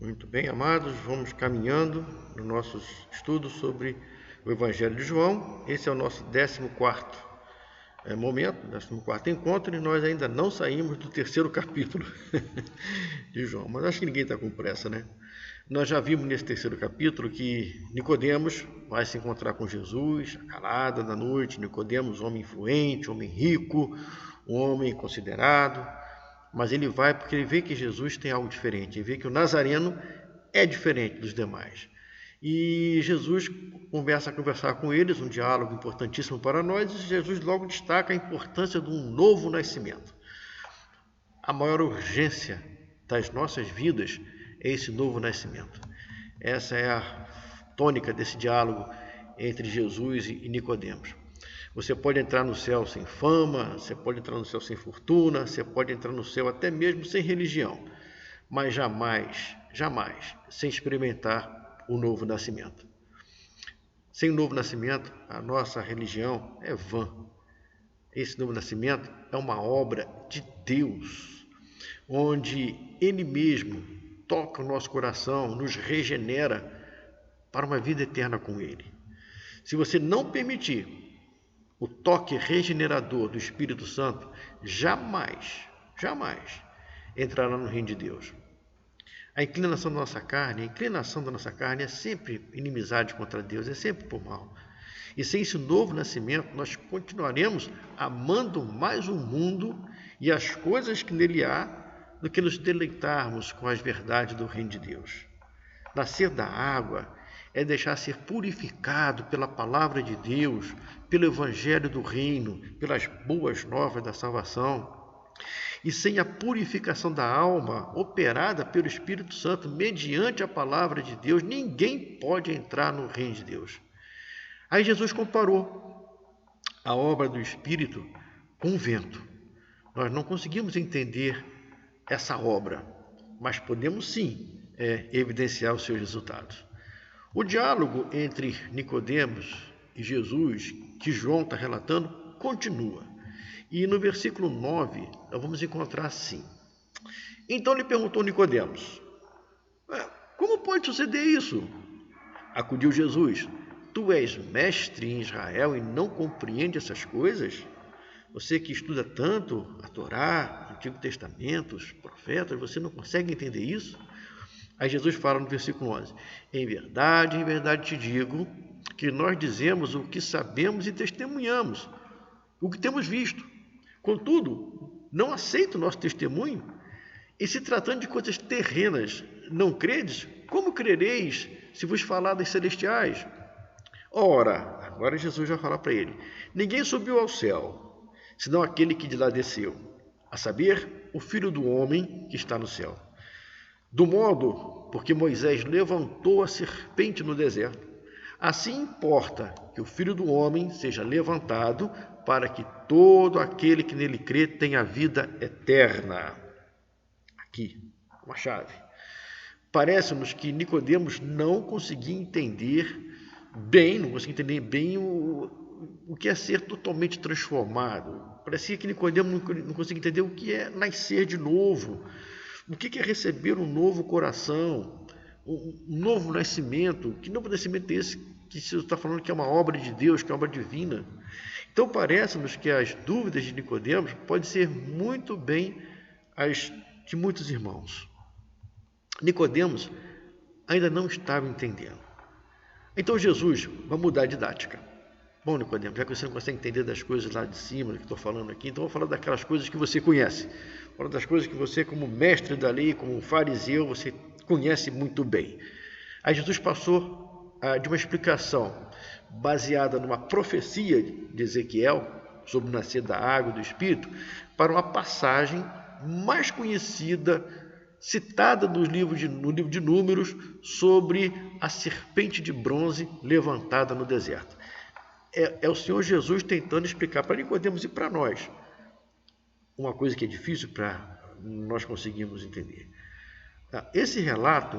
Muito bem, amados, vamos caminhando no nosso estudo sobre o Evangelho de João. Esse é o nosso 14º momento, 14º encontro, e nós ainda não saímos do 3º capítulo de João. Mas acho que ninguém está com pressa, né? Nós já vimos nesse 3º capítulo que Nicodemos vai se encontrar com Jesus, a calada da noite. Nicodemos, homem influente, homem rico, um homem considerado. Mas ele vai porque ele vê que Jesus tem algo diferente. Ele vê que o Nazareno é diferente dos demais. E Jesus começa a conversar com eles, um diálogo importantíssimo para nós, e Jesus logo destaca a importância de um novo nascimento. A maior urgência das nossas vidas é esse novo nascimento. Essa é a tônica desse diálogo entre Jesus e Nicodemos. Você pode entrar no céu sem fama, você pode entrar no céu sem fortuna, você pode entrar no céu até mesmo sem religião, mas jamais, jamais sem experimentar o novo nascimento. Sem o novo nascimento, a nossa religião é vã. Esse novo nascimento é uma obra de Deus, onde Ele mesmo toca o nosso coração, nos regenera para uma vida eterna com Ele. Se você não permitir o toque regenerador do Espírito Santo, jamais entrará no reino de Deus. A inclinação da nossa carne é sempre inimizade contra Deus, é sempre por mal. E sem esse novo nascimento, nós continuaremos amando mais o mundo e as coisas que nele há, do que nos deleitarmos com as verdades do reino de Deus. Nascer da água é deixar ser purificado pela palavra de Deus, pelo evangelho do reino, pelas boas novas da salvação. E sem a purificação da alma, operada pelo Espírito Santo, mediante a palavra de Deus, ninguém pode entrar no reino de Deus. Aí Jesus comparou a obra do Espírito com o vento. Nós não conseguimos entender essa obra, mas podemos sim evidenciar os seus resultados. O diálogo entre Nicodemos e Jesus, que João está relatando, continua. E no versículo 9, nós vamos encontrar assim. Então lhe perguntou Nicodemos: como pode suceder isso? Acudiu Jesus: tu és mestre em Israel e não compreende essas coisas? Você que estuda tanto a Torá, o Antigo Testamento, os profetas, você não consegue entender isso? Aí Jesus fala no versículo 11: em verdade te digo que nós dizemos o que sabemos e testemunhamos, o que temos visto. Contudo, não aceita o nosso testemunho. E se tratando de coisas terrenas, não credes? Como crereis se vos falar das celestiais? Ora, agora Jesus vai falar para ele: ninguém subiu ao céu, senão aquele que de lá desceu, a saber, o Filho do Homem que está no céu. Do modo porque Moisés levantou a serpente no deserto, assim importa que o Filho do Homem seja levantado, para que todo aquele que nele crê tenha vida eterna. Aqui, uma chave. Parece-nos que Nicodemos não conseguia entender bem o que é ser totalmente transformado. Parecia que Nicodemos não conseguia entender o que é nascer de novo. O que é receber um novo coração, um novo nascimento? Que novo nascimento é esse que você está falando que é uma obra de Deus, que é uma obra divina? Então parece-nos que as dúvidas de Nicodemos podem ser muito bem as de muitos irmãos. Nicodemos ainda não estava entendendo. Então Jesus vai mudar a didática. Bom, Nicodemos, já que você não consegue entender das coisas lá de cima, que estou falando aqui, então vou falar daquelas coisas que você conhece. Vou falar das coisas que você, como mestre da lei, como fariseu, você conhece muito bem. Aí Jesus passou de uma explicação baseada numa profecia de Ezequiel, sobre o nascer da água e do Espírito, para uma passagem mais conhecida, citada no livro de Números, sobre a serpente de bronze levantada no deserto. É o Senhor Jesus tentando explicar para Nicodemos e para nós uma coisa que é difícil para nós conseguirmos entender. Esse relato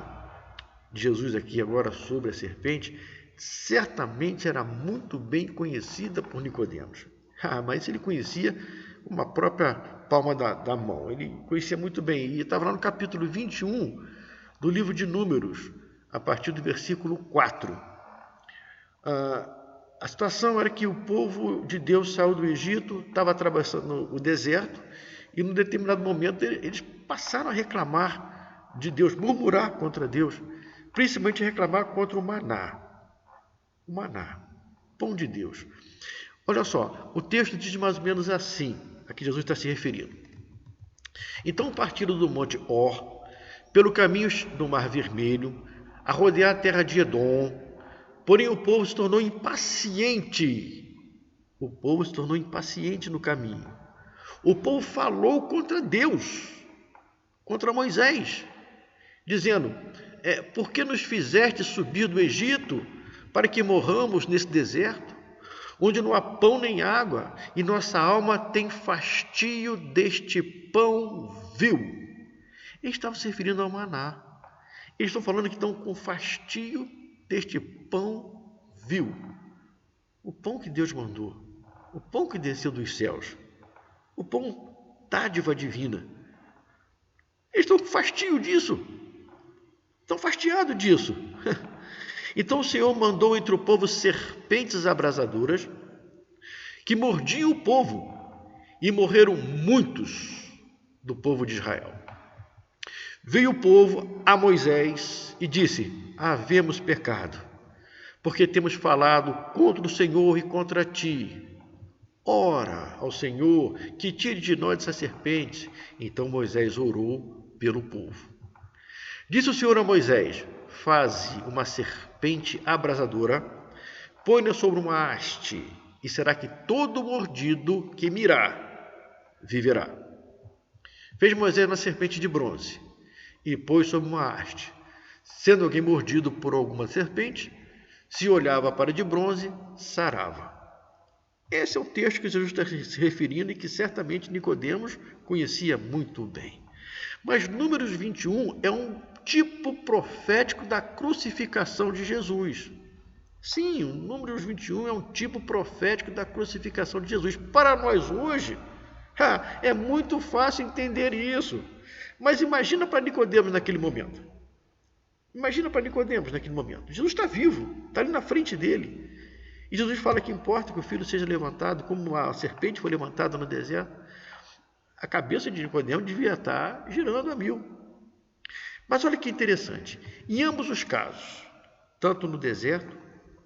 de Jesus aqui agora sobre a serpente certamente era muito bem conhecida por Nicodemos. Mas ele conhecia uma própria palma da mão. Ele conhecia muito bem. E estava lá no capítulo 21 do livro de Números, a partir do versículo 4. A situação era que o povo de Deus saiu do Egito, estava atravessando o deserto, e num determinado momento eles passaram a reclamar de Deus, murmurar contra Deus, principalmente reclamar contra o maná. O maná, pão de Deus. Olha só, o texto diz mais ou menos assim, a que Jesus está se referindo. Então partiram do monte Or, pelo caminho do Mar Vermelho, a rodear a terra de Edom, porém o povo se tornou impaciente. O povo se tornou impaciente no caminho. O povo falou contra Deus, contra Moisés, dizendo, por que nos fizeste subir do Egito para que morramos nesse deserto, onde não há pão nem água, e nossa alma tem fastio deste pão vil? Eles estavam se referindo ao maná. Eles estão falando que estão com fastio deste pão vil. O pão que Deus mandou, o pão que desceu dos céus, o pão dádiva divina. Eles estão com fastio disso. Estão fastiados disso. Então o Senhor mandou entre o povo serpentes abrasadoras que mordiam o povo, e morreram muitos do povo de Israel. Veio o povo a Moisés e disse, havemos pecado, porque temos falado contra o Senhor e contra ti. Ora ao Senhor que tire de nós essa serpente. Então Moisés orou pelo povo. Disse o Senhor a Moisés, faze uma serpente abrasadora, põe-na sobre uma haste, e será que todo mordido que mirar viverá. Fez Moisés uma serpente de bronze e pôs sobre uma haste. Sendo alguém mordido por alguma serpente, se olhava para a de bronze, sarava. Esse é o texto que Jesus está se referindo e que certamente Nicodemos conhecia muito bem. Mas Números 21 é um tipo profético da crucificação de Jesus. Sim, o Números 21 é um tipo profético da crucificação de Jesus. Para nós hoje, é muito fácil entender isso. Mas imagina para Nicodemos naquele momento. Imagina para Nicodemos naquele momento. Jesus está vivo, está ali na frente dele. E Jesus fala que importa que o filho seja levantado, como a serpente foi levantada no deserto. A cabeça de Nicodemos devia estar girando a mil. Mas olha que interessante. Em ambos os casos, tanto no deserto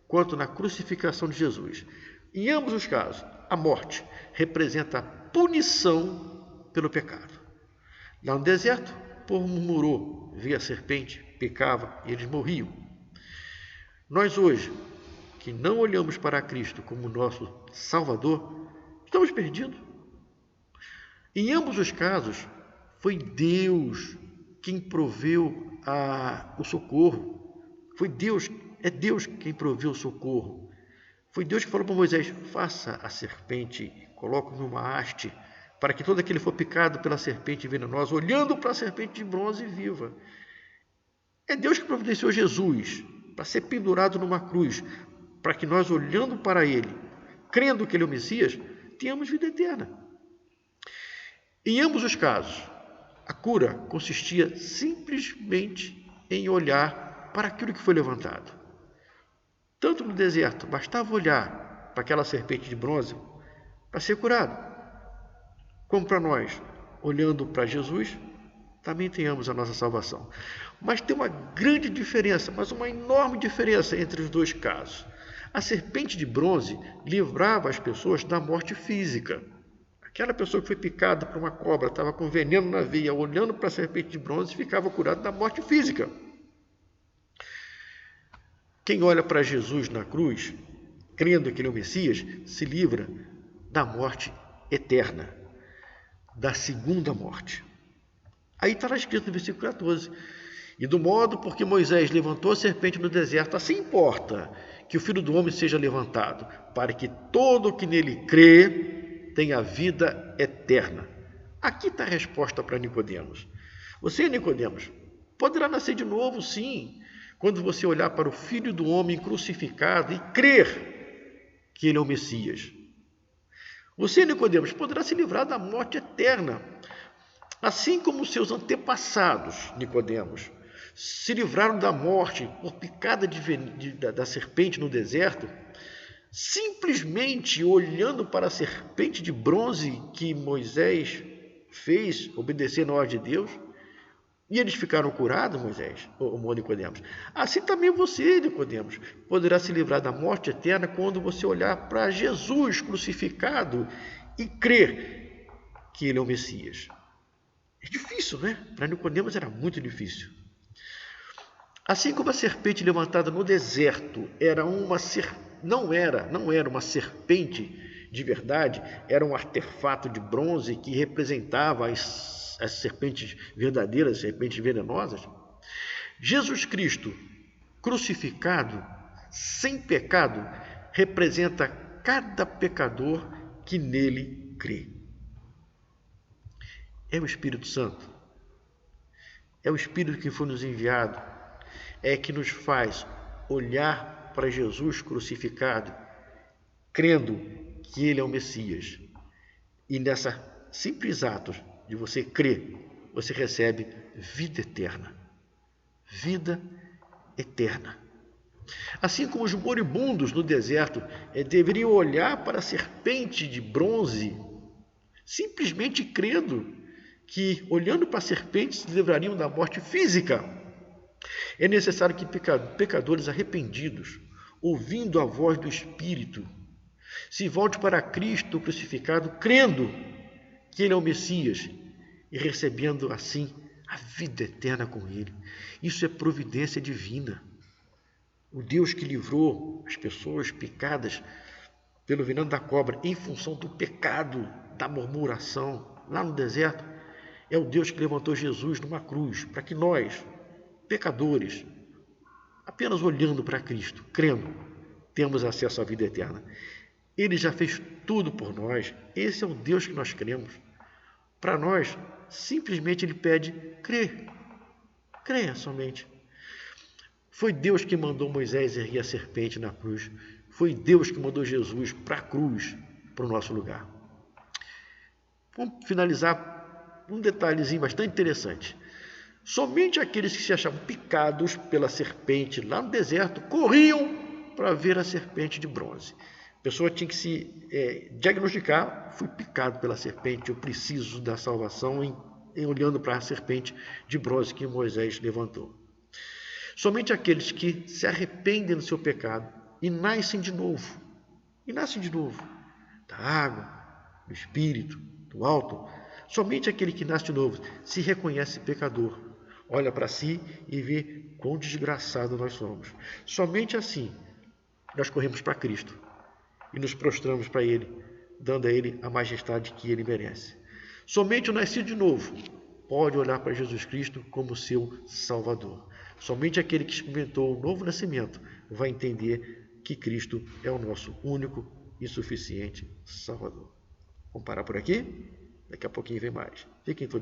quanto na crucificação de Jesus, em ambos os casos, a morte representa a punição pelo pecado. Lá no deserto, o povo murmurou, via a serpente, pecava e eles morriam. Nós hoje, que não olhamos para Cristo como nosso Salvador, estamos perdidos. Em ambos os casos, foi Deus quem proveu o socorro. É Deus quem proveu o socorro. Foi Deus que falou para Moisés, faça a serpente, coloque numa haste, para que todo aquele que for picado pela serpente venenosa, olhando para a serpente de bronze viva. É Deus que providenciou Jesus para ser pendurado numa cruz, para que nós, olhando para ele, crendo que ele é o Messias, tenhamos vida eterna. Em ambos os casos, a cura consistia simplesmente em olhar para aquilo que foi levantado. Tanto no deserto, bastava olhar para aquela serpente de bronze para ser curado, como para nós, olhando para Jesus, também tenhamos a nossa salvação. Mas tem uma grande diferença, mas uma enorme diferença entre os dois casos. A serpente de bronze livrava as pessoas da morte física. Aquela pessoa que foi picada por uma cobra, estava com veneno na veia, olhando para a serpente de bronze, ficava curado da morte física. Quem olha para Jesus na cruz, crendo que ele é o Messias, se livra da morte eterna, da segunda morte. Aí está escrito no versículo 14, e do modo porque Moisés levantou a serpente no deserto, assim importa que o Filho do Homem seja levantado, para que todo o que nele crê tenha vida eterna. Aqui está a resposta para Nicodemos. Você, Nicodemos, poderá nascer de novo, sim, quando você olhar para o Filho do Homem crucificado e crer que ele é o Messias. Você, Nicodemos, poderá se livrar da morte eterna, assim como seus antepassados, Nicodemos, se livraram da morte por picada da serpente no deserto, simplesmente olhando para a serpente de bronze que Moisés fez obedecer na ordem de Deus, e eles ficaram curados, Moisés, ou Nicodemos. Assim também você, Nicodemos, poderá se livrar da morte eterna quando você olhar para Jesus crucificado e crer que ele é o Messias. É difícil, né? Para Nicodemos era muito difícil. Assim como a serpente levantada no deserto não era uma serpente de verdade, era um artefato de bronze que representava as serpentes verdadeiras, as serpentes venenosas. Jesus Cristo, crucificado, sem pecado, representa cada pecador que nele crê. É o Espírito Santo. É o Espírito que foi nos enviado. É que nos faz olhar para Jesus crucificado, crendo que ele é o Messias. E nessa simples ato de você crer, você recebe vida eterna. Vida eterna. Assim como os moribundos no deserto deveriam olhar para a serpente de bronze, simplesmente crendo que, olhando para a serpente, se livrariam da morte física. É necessário que pecadores arrependidos, ouvindo a voz do Espírito, se volte para Cristo crucificado, crendo que ele é o Messias e recebendo assim a vida eterna com ele. Isso é providência divina. O Deus que livrou as pessoas picadas pelo veneno da cobra em função do pecado, da murmuração, lá no deserto, é o Deus que levantou Jesus numa cruz, para que nós, pecadores, apenas olhando para Cristo, crendo, temos acesso à vida eterna. Ele já fez tudo por nós. Esse é o Deus que nós cremos. Para nós, simplesmente ele pede, creia somente. Foi Deus que mandou Moisés erguer a serpente na cruz. Foi Deus que mandou Jesus para a cruz, para o nosso lugar. Vamos finalizar um detalhezinho bastante interessante. Somente aqueles que se achavam picados pela serpente lá no deserto corriam para ver a serpente de bronze. A pessoa tinha que se diagnosticar, fui picado pela serpente, eu preciso da salvação em olhando para a serpente de bronze que Moisés levantou. Somente aqueles que se arrependem do seu pecado e nascem de novo, da água, do Espírito, do alto, somente aquele que nasce de novo se reconhece pecador, olha para si e vê quão desgraçado nós somos. Somente assim nós corremos para Cristo e nos prostramos para Ele, dando a Ele a majestade que Ele merece. Somente o nascido de novo pode olhar para Jesus Cristo como seu Salvador. Somente aquele que experimentou o novo nascimento vai entender que Cristo é o nosso único e suficiente Salvador. Vamos parar por aqui? Daqui a pouquinho vem mais. Fiquem todos